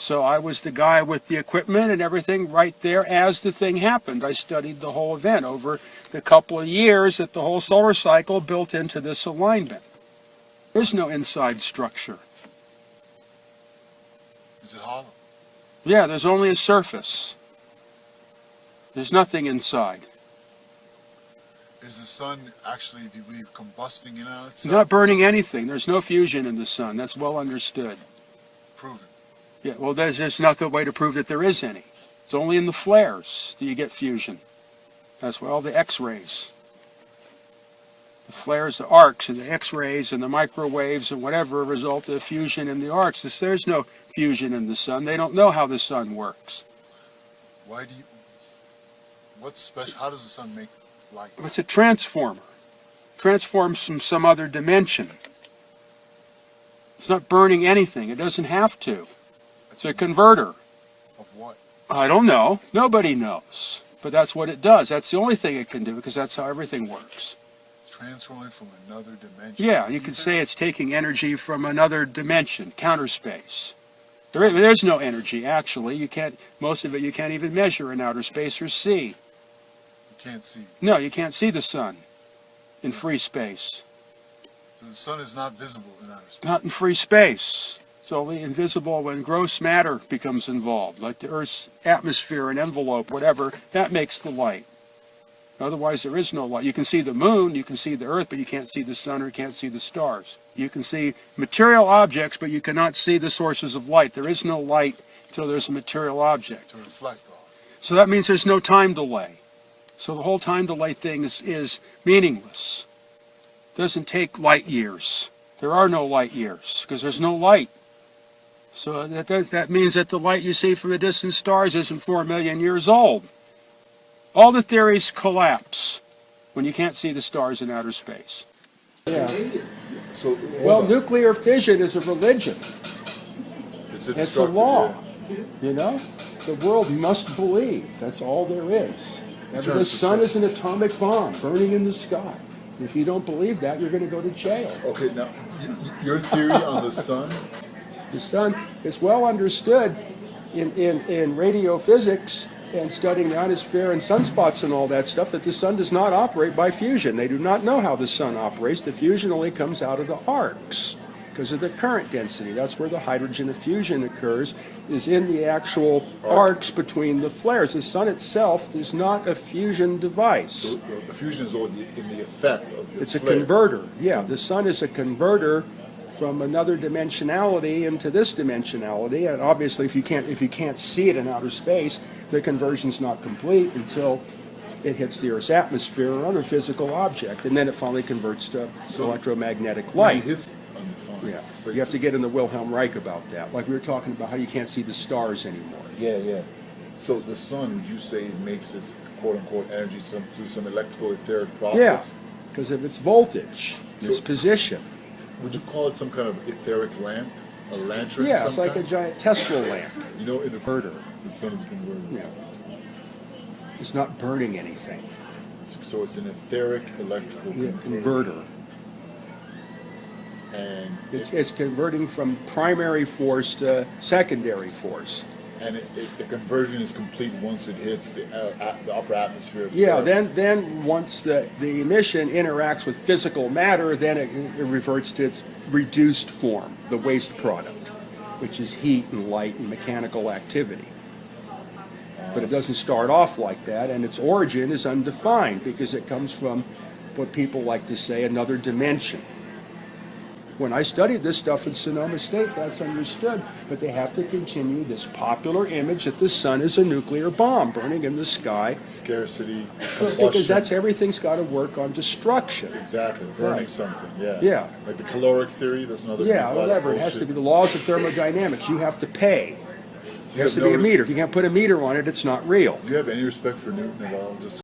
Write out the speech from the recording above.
So I was the guy with the equipment and everything right there as the thing happened. I studied the whole event over the couple of years that the whole solar cycle built into this alignment. There's no inside structure. Is it hollow? Yeah, there's only a surface. There's nothing inside. Is the sun actually, do you believe, combusting in and out It's itself? not burning anything. There's no fusion in the sun. That's well understood. Proven. Yeah, well, there's just not the way to prove that there is any. It's only in the flares that you get fusion. That's why all the X-rays. The flares, the arcs, and the X-rays, and the microwaves, and whatever result of fusion in the arcs. There's no fusion in the sun. They don't know how the sun works. Why do you, what's special, how does the sun make light? It's a transformer. Transforms from some other dimension. It's not burning anything. It doesn't have to. It's a converter. Of what? I don't know. Nobody knows. But that's what it does. That's the only thing it can do, because that's how everything works. Transforming from another dimension. Yeah, you could say it's taking energy from another dimension, counter space. There's no energy, actually. You can't, most of it you can't even measure in outer space or see. You can't see. No, you can't see the sun in free space. So the sun is not visible in outer space. Not in free space. It's only invisible when gross matter becomes involved, like the Earth's atmosphere and envelope, whatever. That makes the light. Otherwise, there is no light. You can see the moon, you can see the Earth, but you can't see the sun or you can't see the stars. You can see material objects, but you cannot see the sources of light. There is no light until there's a material object. To reflect off. So that means there's no time delay. So the whole time delay thing is meaningless. It doesn't take light years. There are no light years because there's no light. So that means that the light you see from the distant stars isn't 4 million years old. All the theories collapse when you can't see the stars in outer space. Yeah. So, Well, nuclear fission is a religion. It's a law. You know? The world must believe. That's all there is. The sun is an atomic bomb burning in the sky. If you don't believe that, you're going to go to jail. Okay, now, your theory on the sun? The sun is well understood in radio physics and studying the ionosphere and sunspots and all that stuff, that the sun does not operate by fusion. They do not know how the sun operates. The fusion only comes out of the arcs because of the current density. That's where the hydrogen fusion occurs, is in the actual arcs between the flares. The sun itself is not a fusion device. So the fusion is only in the effect of the It's flare. a converter. Yeah, the sun is a converter from another dimensionality into this dimensionality, and obviously if you can't see it in outer space, the conversion's not complete until it hits the Earth's atmosphere or other physical object, and then it finally converts to electromagnetic light. Yeah, but you have to get in the Wilhelm Reich about that. Like we were talking about how you can't see the stars anymore. Yeah, yeah. So the sun, would you say, makes its quote-unquote energy through some electrical etheric process? Yeah, because of its voltage, its position. Would you call it some kind of etheric lamp? A lantern? Yeah, it's like a giant Tesla lamp. You know, in the Converter. The sun is a converter. Yeah. It's not burning anything. So it's an etheric electrical Converter. And It's converting from primary force to secondary force. And the conversion is complete once it hits the upper atmosphere. Of the Yeah, Earth. then once the emission interacts with physical matter, then it reverts to its reduced form, the waste product, which is heat and light and mechanical activity. But it doesn't start off like that, and its origin is undefined because it comes from what people like to say another dimension. When I studied this stuff in Sonoma State, that's understood, but they have to continue this popular image that the sun is a nuclear bomb burning in the sky. Scarcity, because that's everything's got to work on destruction. Exactly, burning Right. something, yeah. Yeah. Like the caloric theory, that's another Yeah, whatever. It has to be the laws of thermodynamics. You have to pay. So It has to be a meter. If you can't put a meter on it, it's not real. Do you have any respect for Newton at all? Just